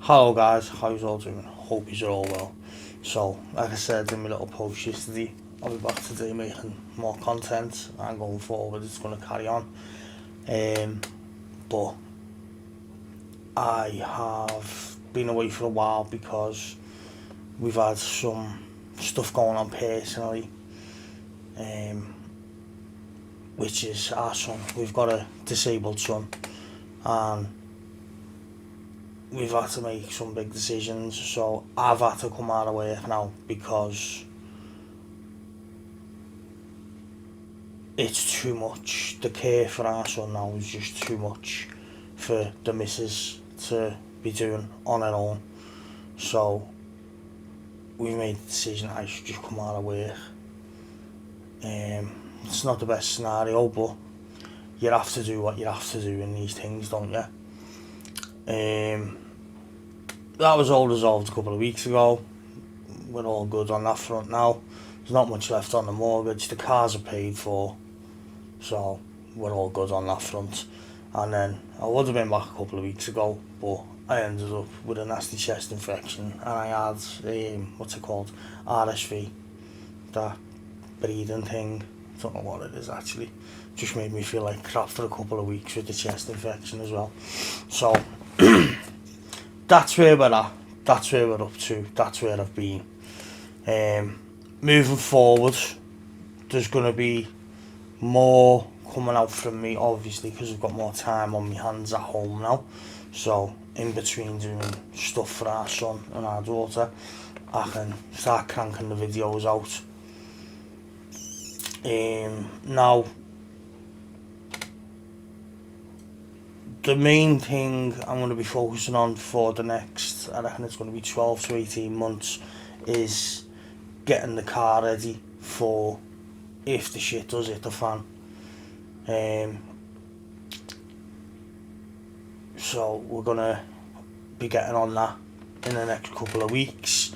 Hello guys, how you all doing? Hope you're all well. So, like I said in my little post yesterday, I'll be back today making more content and going forward it's going to carry on. But I have been away for a while because we've had some stuff going on personally, which is our son. We've got a disabled son and we've had to make some big decisions, so I've had to come out of work now because it's too much. The care for our son now is just too much for the missus to be doing on her own. So we made the decision I should just come out of work. It's not the best scenario, but you have to do what you have to do in these things, don't you? That was all resolved a couple of weeks ago. We're all good on that front now. There's not much left on the mortgage. The cars are paid for, so we're all good on that front. And then I would have been back a couple of weeks ago, but I ended up with a nasty chest infection and I had what's it called, RSV, that breathing thing. I don't know what it is actually. Just made me feel like crap for a couple of weeks with the chest infection as well. So that's where we're at, that's where we're up to, that's where I've been. Moving forward, there's going to be more coming out from me, obviously, because I've got more time on my hands at home now. So in between doing stuff for our son and our daughter, I can start cranking the videos out. Now, the main thing I'm going to be focusing on for the next, I reckon it's going to be 12 to 18 months, is getting the car ready for if the shit does hit the fan. So we're going to be getting on that in the next couple of weeks.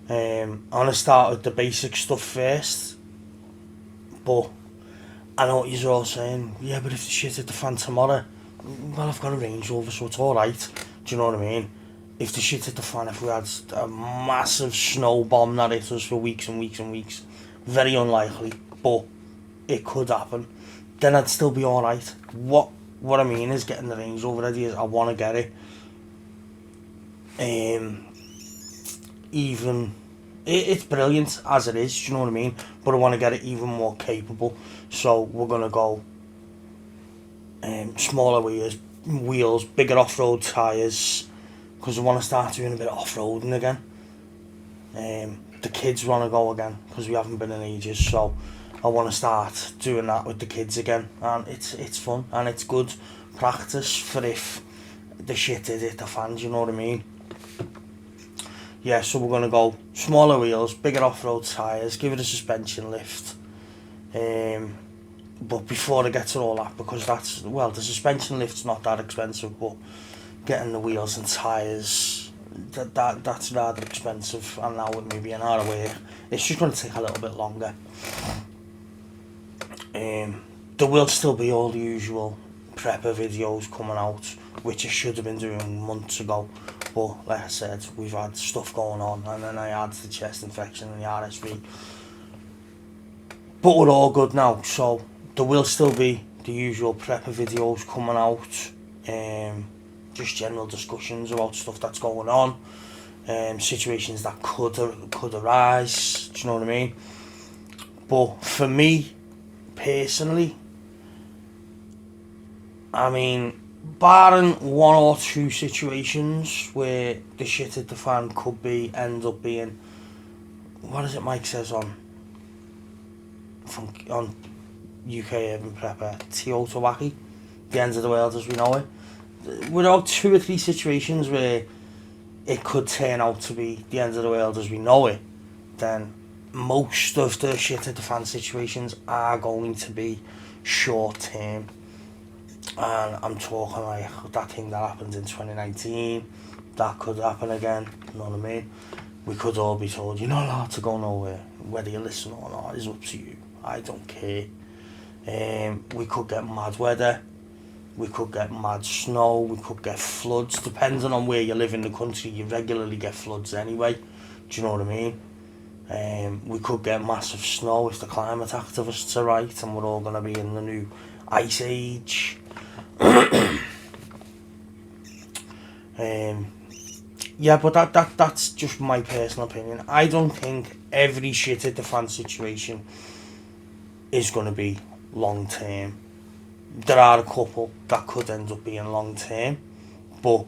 I'm going to start with the basic stuff first, but I know what you're all saying, yeah, but if the shit hit the fan tomorrow, well, I've got a Range Rover, so it's alright. Do you know what I mean? If the shit hit the fan, if we had a massive snow bomb that hit us for weeks and weeks and weeks, very unlikely, but it could happen, then I'd still be alright. What I mean is getting the Range Rover ready is I want to get it. It's brilliant as it is, do you know what I mean? But I want to get it even more capable. So we're going to go smaller wheels, bigger off-road tyres, because I want to start doing a bit of off-roading again. The kids want to go again, because we haven't been in ages, so I want to start doing that with the kids again, and it's fun, and it's good practice for if the shit did hit the fan, you know what I mean? Yeah, so we're going to go smaller wheels, bigger off-road tyres, give it a suspension lift. But before I get to all that, because that's, well, the suspension lift's not that expensive, but getting the wheels and tyres, that's rather expensive, and now with me being out of work, it's just going to take a little bit longer. There will still be all the usual prepper videos coming out, which I should have been doing months ago, but like I said, we've had stuff going on, and then I had the chest infection and the RSV. But we're all good now, so there will still be the usual prepper videos coming out, just general discussions about stuff that's going on, situations that could arise, do you know what I mean? But for me, personally, I mean, barring one or two situations where the shit at the fan could end up being, what is it Mike says on UK Urban Prepper, Teotawaki, the end of the world as we know it. Without 2 or 3 situations where it could turn out to be the end of the world as we know it, then most of the shit at the fan situations are going to be short term. And I'm talking like that thing that happened in 2019, that could happen again, you know what I mean? We could all be told, you're not allowed to go nowhere, whether you listen or not is up to you, I don't care. We could get mad weather, we could get mad snow, we could get floods. Depending on where you live in the country, you regularly get floods anyway. Do you know what I mean? We could get massive snow if the climate activists are right, and we're all going to be in the new ice age. Yeah, but that's just my personal opinion. I don't think every shit at the fan situation is going to be long term. There are a couple that could end up being long term, but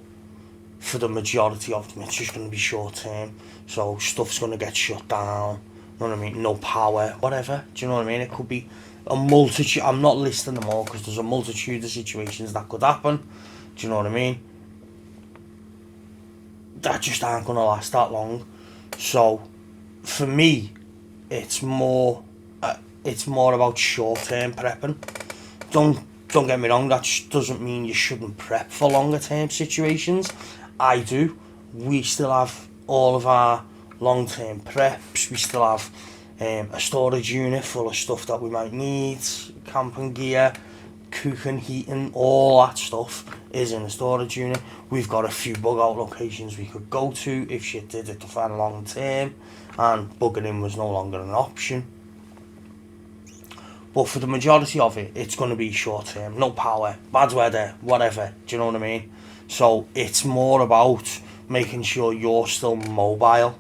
for the majority of them, it's just going to be short term. So stuff's going to get shut down. You know what I mean? No power, whatever. Do you know what I mean? It could be a multitude. I'm not listing them all because there's a multitude of situations that could happen. Do you know what I mean? That just aren't going to last that long. So for me, it's more about short-term prepping. Don't get me wrong, that doesn't mean you shouldn't prep for longer-term situations. I do. We still have all of our long-term preps. We still have a storage unit full of stuff that we might need, camping gear, cooking, heating, all that stuff is in the storage unit. We've got a few bug out locations we could go to if shit did it to fan long term and bugging in was no longer an option. But for the majority of it, it's going to be short term, no power, bad weather, whatever. Do you know what I mean? So it's more about making sure you're still mobile.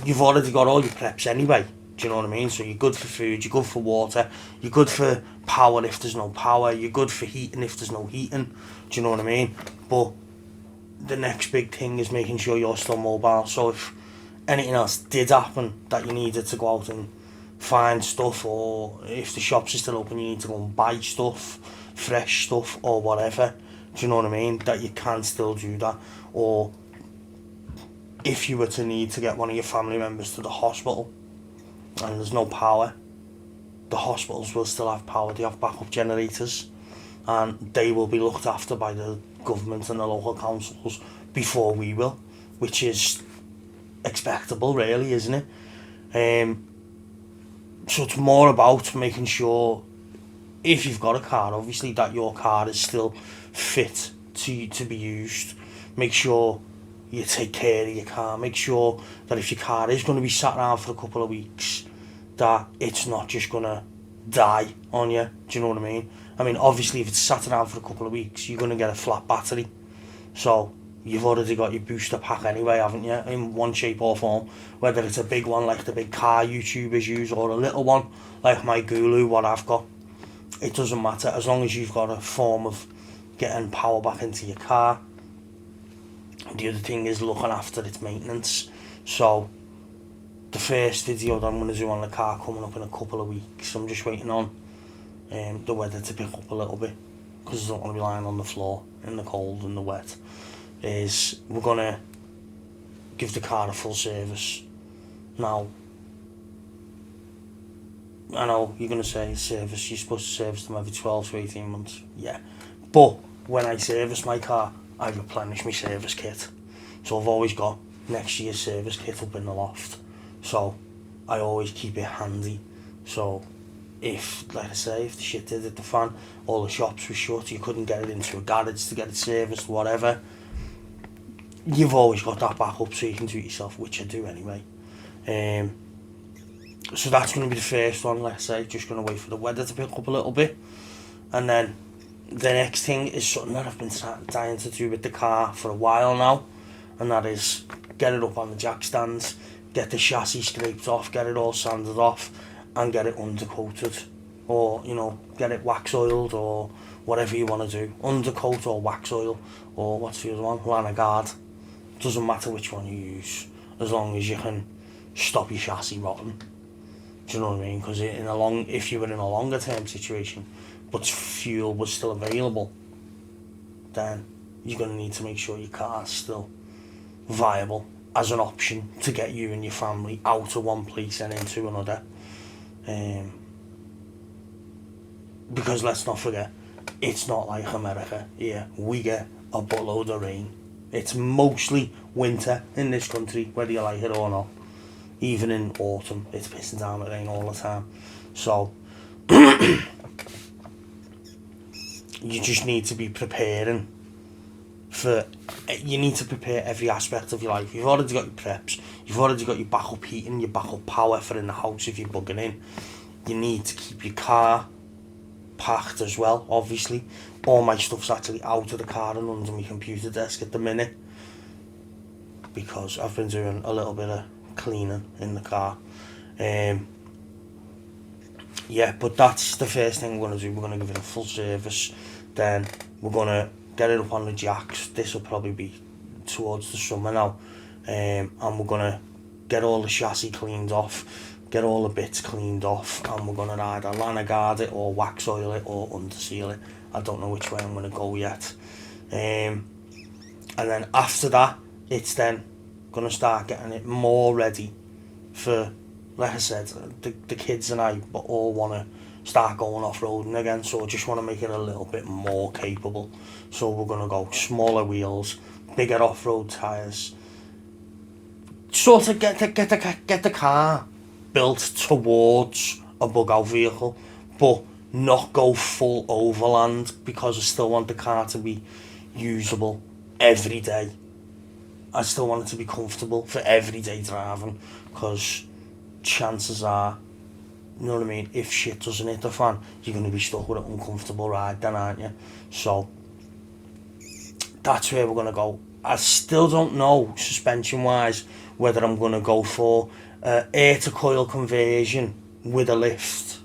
You've already got all your preps anyway. Do you know what I mean? So you're good for food, you're good for water, you're good for power if there's no power, you're good for heating if there's no heating. Do you know what I mean? But the next big thing is making sure you're still mobile. So if anything else did happen that you needed to go out and find stuff, or if the shops are still open you need to go and buy stuff, fresh stuff or whatever, do you know what I mean? That you can still do that. Or if you were to need to get one of your family members to the hospital and there's no power, the hospitals will still have power. They have backup generators and they will be looked after by the government and the local councils before we will, which is expectable really, isn't it? So it's more about making sure, if you've got a car, obviously, that your car is still fit to be used. Make sure you take care of your car. Make sure that if your car is going to be sat around for a couple of weeks, that it's not just going to die on you. Do you know what I mean? I mean, obviously, if it's sat around for a couple of weeks, you're going to get a flat battery. So you've already got your booster pack anyway, haven't you? In one shape or form. Whether it's a big one like the big car YouTubers use, or a little one like my Gulu, what I've got. It doesn't matter, as long as you've got a form of getting power back into your car. The other thing is looking after its maintenance. So the first video that I'm going to do on the car coming up in a couple of weeks, I'm just waiting on the weather to pick up a little bit, because I don't want to be lying on the floor in the cold and the wet. Is we're going to give the car a full service. Now, I know you're going to say service, you're supposed to service them every 12 to 18 months. Yeah, but when I service my car, I replenish my service kit. So I've always got next year's service kit up in the loft. So I always keep it handy. So if, like I say, if the shit did hit the fan, all the shops were shut, you couldn't get it into a garage to get it serviced, whatever, you've always got that backup so you can do it yourself, which I do anyway. So that's going to be the first one, like I say, just going to wait for the weather to pick up a little bit. And then the next thing is something that I've been dying to do with the car for a while now, and that is get it up on the jack stands, get the chassis scraped off, get it all sanded off, and get it undercoated, or, you know, get it wax oiled, or whatever you want to do, undercoat or wax oil, or what's the other one, Lanagard. Doesn't matter which one you use, as long as you can stop your chassis rotting. Do you know what I mean? Because if you were in a longer term situation, but fuel was still available, then you're going to need to make sure your car's still viable as an option to get you and your family out of one place and into another. Because let's not forget, it's not like America here. We get a buttload of rain. It's mostly winter in this country, whether you like it or not. Even in autumn, it's pissing down with rain all the time. So you just need to be preparing for, you need to prepare every aspect of your life. You've already got your preps, you've already got your backup heating, your backup power for in the house if you're bugging in. You need to keep your car packed as well, obviously. All my stuff's actually out of the car and under my computer desk at the minute, because I've been doing a little bit of cleaning in the car. Yeah, but that's the first thing we're going to do. We're going to give it a full service, then we're going to get it up on the jacks. This will probably be towards the summer now, and we're going to get all the chassis cleaned off, get all the bits cleaned off, and we're going to either lana guard it or wax oil it or underseal it. I don't know which way I'm going to go yet. And then after that, it's then going to start getting it more ready for, like I said, the kids and I all want to start going off-roading again, so I just want to make it a little bit more capable. So we're going to go smaller wheels, bigger off-road tyres, sort of get the car built towards a bug-out vehicle, but not go full overland, because I still want the car to be usable every day. I still want it to be comfortable for everyday driving, because chances are, you know what I mean, if shit doesn't hit the fan, you're going to be stuck with an uncomfortable ride then, aren't you? So that's where we're going to go. I still don't know, suspension wise, whether I'm going to go for air to coil conversion with a lift,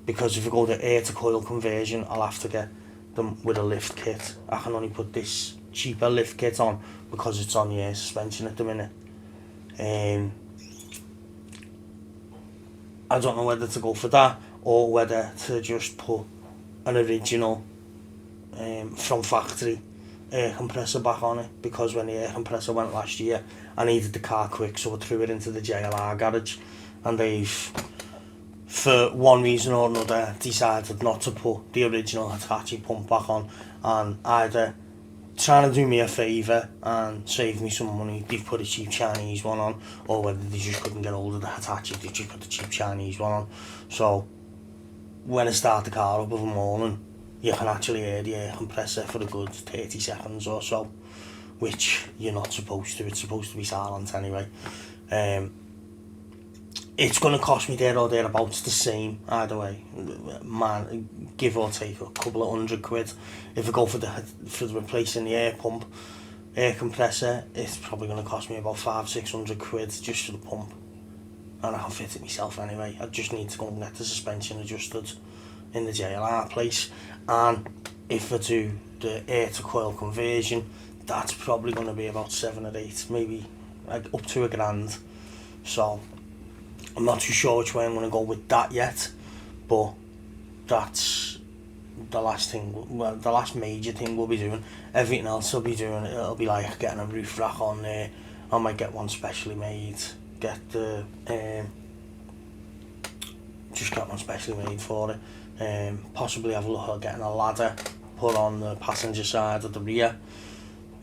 because if I go to air to coil conversion, I'll have to get them with a lift kit. I can only put this cheaper lift kit on because it's on the air suspension at the minute. I don't know whether to go for that or whether to just put an original from factory air compressor back on it, because when the air compressor went last year, I needed the car quick, so I threw it into the JLR garage, and they've, for one reason or another, decided not to put the original Hitachi pump back on, and either trying to do me a favour and save me some money, they've put a cheap Chinese one on, or whether they just couldn't get hold of the Hitachi, they just put the cheap Chinese one on. So when I start the car up of the morning, you can actually hear the air compressor for a good 30 seconds or so, which you're not supposed to. It's supposed to be silent anyway. It's going to cost me there or thereabouts the same either way, man, give or take a couple of £100. If I go for the replacing the air compressor, it's probably going to cost me about £500-600 just for the pump, and I can fit it myself anyway. I just need to go and get the suspension adjusted in the JLR place. And if I do the air to coil conversion, that's probably going to be about 7 or 8, maybe like up to £1,000. So I'm not too sure which way I'm going to go with that yet, but that's the last thing, well, the last major thing we'll be doing. Everything else I'll be doing, it'll be like getting a roof rack on there. I might get one specially made, get the just get one specially made for it. Possibly have a look at getting a ladder put on the passenger side of the rear,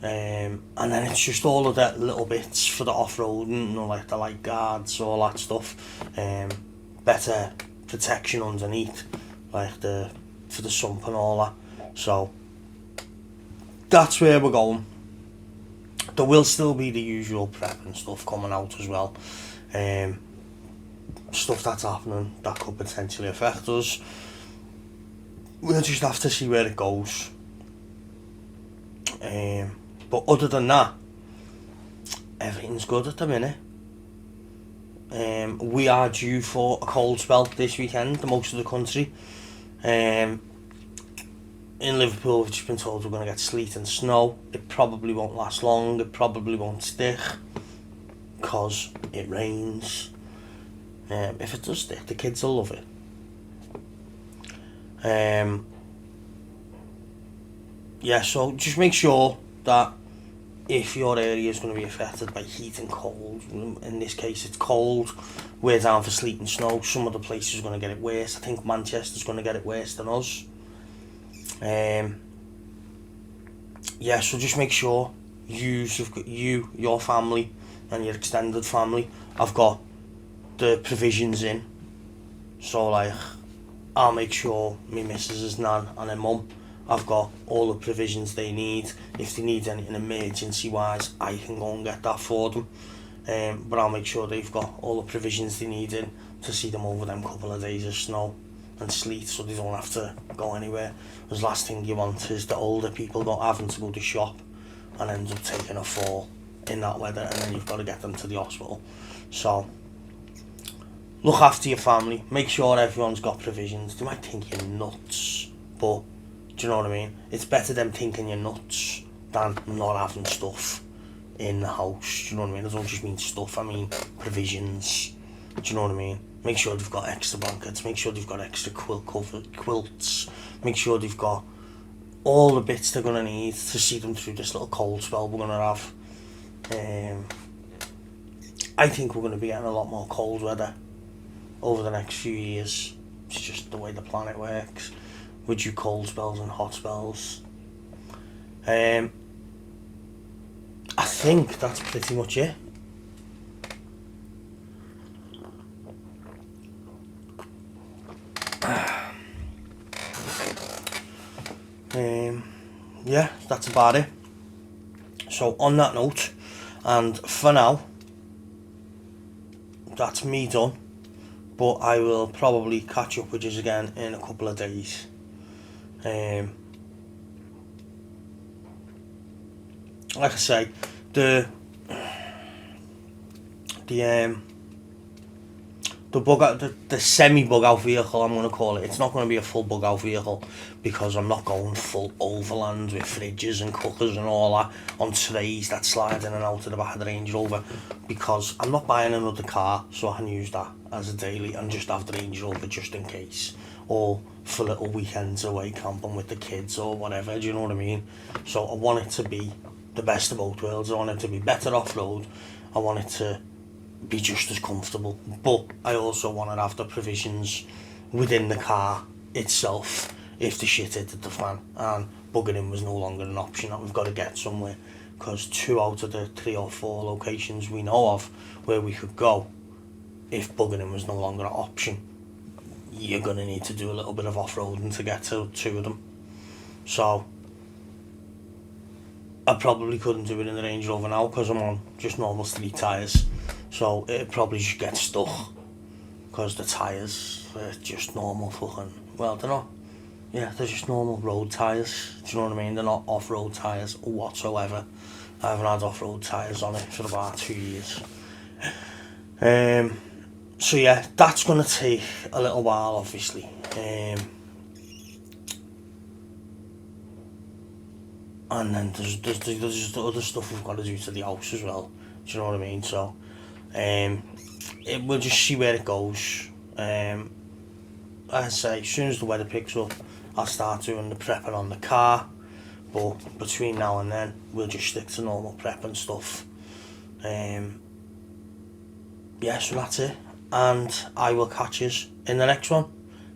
and then it's just all of that little bits for the off-roading, you know, like the light guards, all that stuff, better protection underneath, like for the sump and all that. So that's where we're going. There will still be the usual prep and stuff coming out as well, stuff that's happening that could potentially affect us. We'll just have to see where it goes. But other than that, everything's good at the minute. We are due for a cold spell this weekend, the most of the country. In Liverpool, we've just been told we're going to get sleet and snow. It probably won't last long, it probably won't stick, because it rains. If it does stick, the kids will love it. Yeah, so just make sure that if your area is going to be affected by heat and cold, in this case it's cold, we're down for sleet and snow. Some other places are going to get it worse. I think Manchester's going to get it worse than us. Yeah, so just make sure your family and your extended family have got the provisions in. So like I'll make sure my missus's nan and her mum have got all the provisions they need. If they need anything emergency wise, I can go and get that for them. But I'll make sure they've got all the provisions they need in to see them over them couple of days of snow and sleet, so they don't have to go anywhere. Because last thing you want is the older people having to go to shop and end up taking a fall in that weather, and then you've got to get them to the hospital. So look after your family, make sure everyone's got provisions. They might think you're nuts, but do you know what I mean? It's better them thinking you're nuts than not having stuff in the house. Do you know what I mean? I don't just mean stuff, I mean provisions. Do you know what I mean? Make sure they've got extra blankets, make sure they've got extra quilts, make sure they've got all the bits they're going to need to see them through this little cold spell we're going to have. I think we're going to be getting a lot more cold weather over the next few years. It's just the way the planet works, with you cold spells and hot spells. I think that's pretty much it. Yeah, that's about it. So on that note, and for now, that's me done. But I will probably catch up with you again in a couple of days. Like I say, the bug out, the semi bug out vehicle, I'm going to call it. It's not going to be a full bug out vehicle because I'm not going full overland with fridges and cookers and all that on trays that slide in and out of the back of the Range Rover, because I'm not buying another car so I can use that as a daily and just have the Range Rover just in case, or for little weekends away camping with the kids or whatever. Do you know what I mean? So I want it to be the best of both worlds. I want it to be better off-road, I want it to be just as comfortable, but I also want to have the provisions within the car itself if the shit hit the fan and bugging in was no longer an option, that we've got to get somewhere, because 2 out of the 3 or 4 locations we know of where we could go, if bugging in was no longer an option, you're going to need to do a little bit of off-roading to get to 2 of them. So I probably couldn't do it in the Range Rover now because I'm on just normal street tyres, so it probably just get stuck because the tyres are just normal fucking, well, they're not, yeah, they're just normal road tyres. Do you know what I mean? They're not off-road tyres whatsoever. I haven't had off-road tyres on it for about 2 years. So yeah, that's going to take a little while, obviously. And then there's the other stuff we've got to do to the house as well. Do you know what I mean? So we'll just see where it goes. Like I say, as soon as the weather picks up, I'll start doing the prepping on the car. But between now and then, we'll just stick to normal prep and stuff. Yeah, so that's it. And I will catch you in the next one.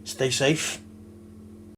Stay safe.